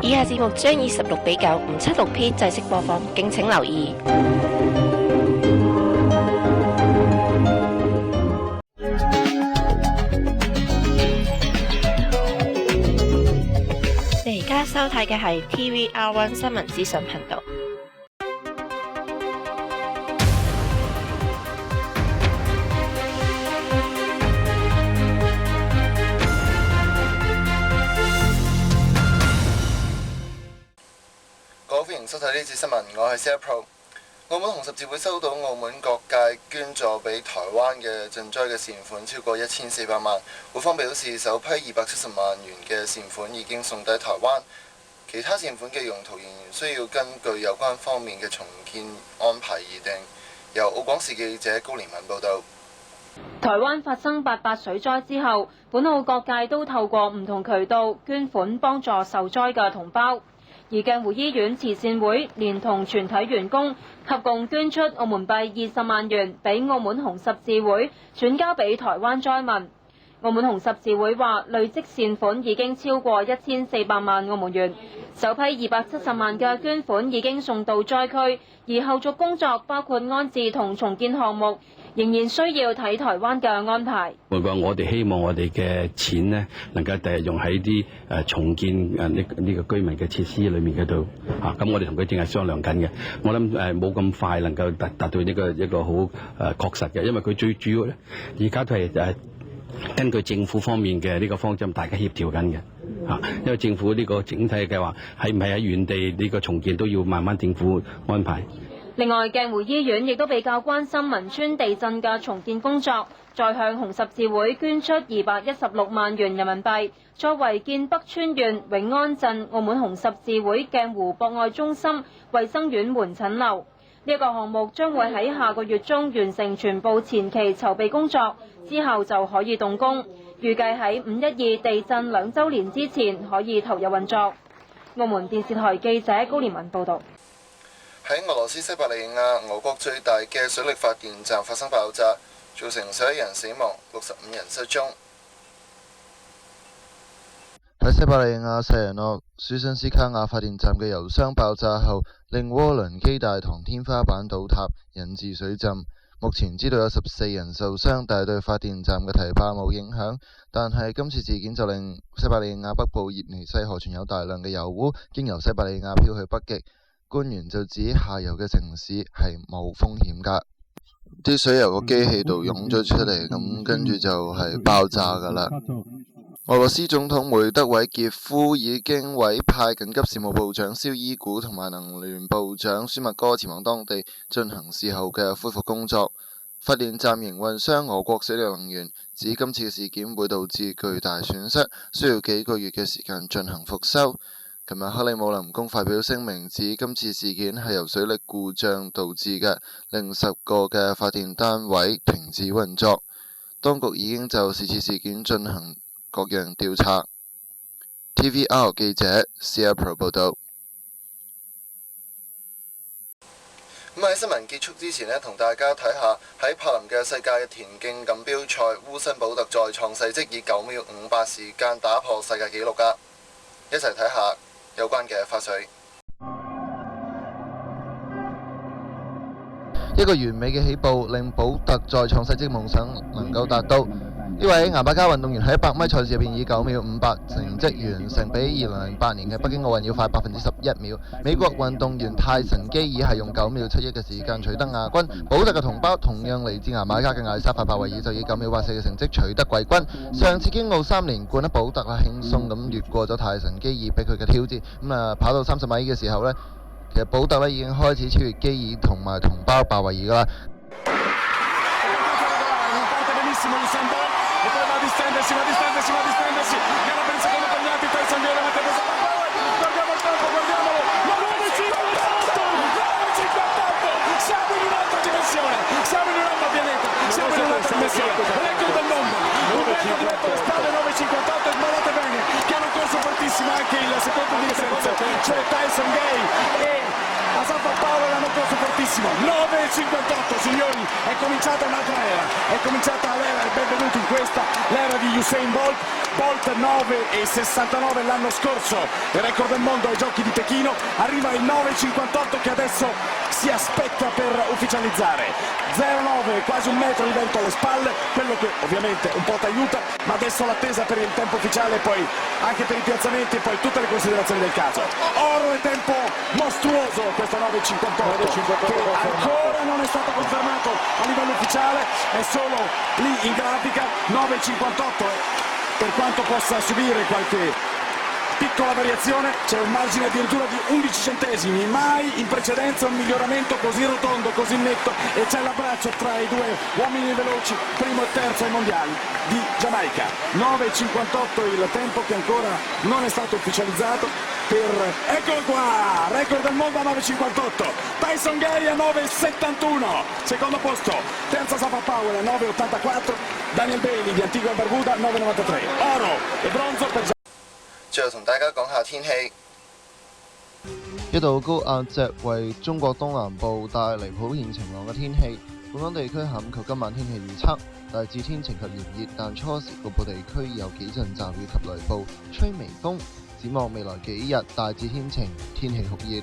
以下節目將以16:9、576P 制式播放，敬請留意。你而家收睇嘅係 TVR1 新聞資訊頻道。歡迎收睇呢節新聞，我係 CFPro。澳門紅十字會收到澳門各界捐助俾台灣嘅賑災嘅善款超過1400萬，會方表示首批270萬元嘅善款已經送抵台灣，其他善款嘅用途仍然需要根據有關方面嘅重建安排而定。由澳廣視記者高連文報道。台灣發生88水災之後，本澳各界都透過唔同渠道捐款幫助受災嘅同胞。而鏡湖醫院慈善會連同全體員工合共捐出澳門幣20萬元俾澳門紅十字會轉交俾台灣災民。澳門紅十字會話累積善款已經超過1400萬澳門元，首批270萬嘅捐款已經送到災區，而後續工作包括安置同重建項目，仍然需要睇台灣嘅安排。我哋希望我哋嘅錢呢，能夠第日用喺啲重建呢個居民嘅設施裏面嗰度嚇。咁我哋同佢正係商量緊嘅。我諗冇咁快能夠達到呢個一個好確實嘅，因為佢最主要咧，而家都係根據政府方面嘅呢個方針，大家協調緊嘅嚇。因為政府呢個整體嘅計劃係唔係喺原地呢個重建都要慢慢政府安排。另外，鏡湖醫院亦都比較關心汶川地震嘅重建工作，再向紅十字會捐出216萬元人民幣，作為建北川縣永安鎮澳門紅十字會鏡湖博愛中心衛生院門診樓。呢個項目將會喺下個月中完成全部前期籌備工作，之後就可以動工，預計喺512地震2週年之前可以投入運作。澳門電視台記者高連文報導。喺俄羅斯西伯利亞，俄國最大嘅水力發電站發生爆炸，造成11人死亡，65人失蹤。喺西伯利亞塞耶諾舒辛斯卡亞發電站嘅油箱爆炸後，令渦輪機大堂天花板倒塌，引致水浸。目前知道有14人受傷，但係對發電站嘅堤壩冇影響。但係今次事件就令西伯利亞北部葉尼西河存有大量嘅油污，經由西伯利亞飄去北極。官員就指下游嘅城市係冇風險㗎，啲水由個機器度湧咗出嚟，咁跟住就係爆炸㗎啦。俄羅斯總統梅德韋傑夫已經委派緊急事務部長紹伊古同埋能源部長舒麥哥前往當地進行事後嘅恢復工作。發電站營運商俄國水利能源指今次嘅事件會導致巨大損失，需要幾個月嘅時間進行復修。琴日克里姆林宮發表聲明指今次事件係由水力故障導致嘅，令10個嘅發電單位停止運作。當局已經就是次事件進行各樣調查。TVR 記者 CFPro 報道。咁喺新聞結束之前呢，同大家睇下喺柏林嘅世界田徑錦標賽，烏辛保特再創世績，以9秒58時間打破世界紀錄㗎。一齊睇下有關嘅花絮。一個完美嘅起步，令保特再創世績夢想能夠達到。呢位牙買加運動員喺100米賽事入邊以9秒58成績完成，比2008年嘅北京奧運要快11秒。美國運動員泰臣基爾係用9秒71嘅時間取得亞軍。保特嘅同胞同樣嚟自牙買加嘅艾莎法帕維爾就以9秒84嘅成績取得季軍。上次京奧3連冠保特輕鬆咁越過咗泰臣基爾俾佢嘅挑戰。跑到30米嘅時候呢，其實保特已經開始超越基爾同埋同胞帕維爾噶啦。Cioè Tyson Gay e Asaf Paolo l'hanno corso fortissimo bellissimo, 9,58 signori, è cominciata un'altra era, è cominciata l'era, e benvenuti in questa, l'era di Usain Bolt. Bolt 9,69 l'anno scorso, il record del mondo ai giochi di Pechino, arriva il 9,58 che adesso si aspetta per ufficializzare. 0,9, quasi un metro di vento alle spalle, quello che ovviamente un po' ti aiuta, ma adesso l'attesa per il tempo ufficiale, poi anche per i piazzamenti e poi tutte le considerazioni del caso. Oro e tempo mostruoso questo 9,58 che ancora non è stato confermato a livello ufficiale, è solo lì in grafica. 9,58 per quanto possa subire qualche piccola variazione, c'è un margine addirittura di 11 centesimi, mai in precedenza un miglioramento così rotondo, così netto, e c'è l'abbraccio tra i due uomini veloci, primo e terzo ai mondiali di Giamaica. 9,58 il tempo che ancora non è stato ufficializzato per, eccolo qua, record del mondo a 9,58, Tyson Gay a 9,71, secondo posto, terza Safa Powell a 9,84, Daniel Bailey di Antigua e Barbuda 9,93, oro e bronzo per最後同大家講下天氣。一道高壓脊為中國東南部帶嚟普遍晴朗嘅天氣。本港地區下午及今晚天氣預測大致天晴及炎熱，但初時局部地區有幾陣驟雨及雷暴，吹微風。展望未來幾日大致天晴，天氣酷熱。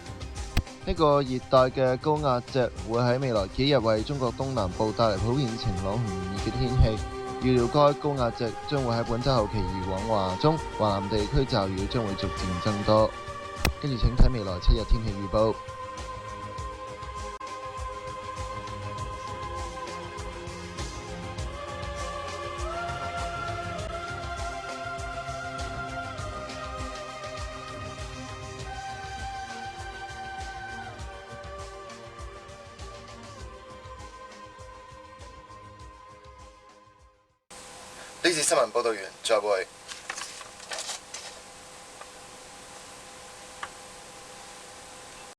呢個熱帶嘅高壓脊會喺未來幾日為中國東南部帶嚟普遍晴朗同炎熱嘅天氣。預料該高壓脊將會喺本週後期移往華中，華南地區驟雨將會逐漸增多。跟住請睇未來7日天氣預報。呢次新聞報導完，再會。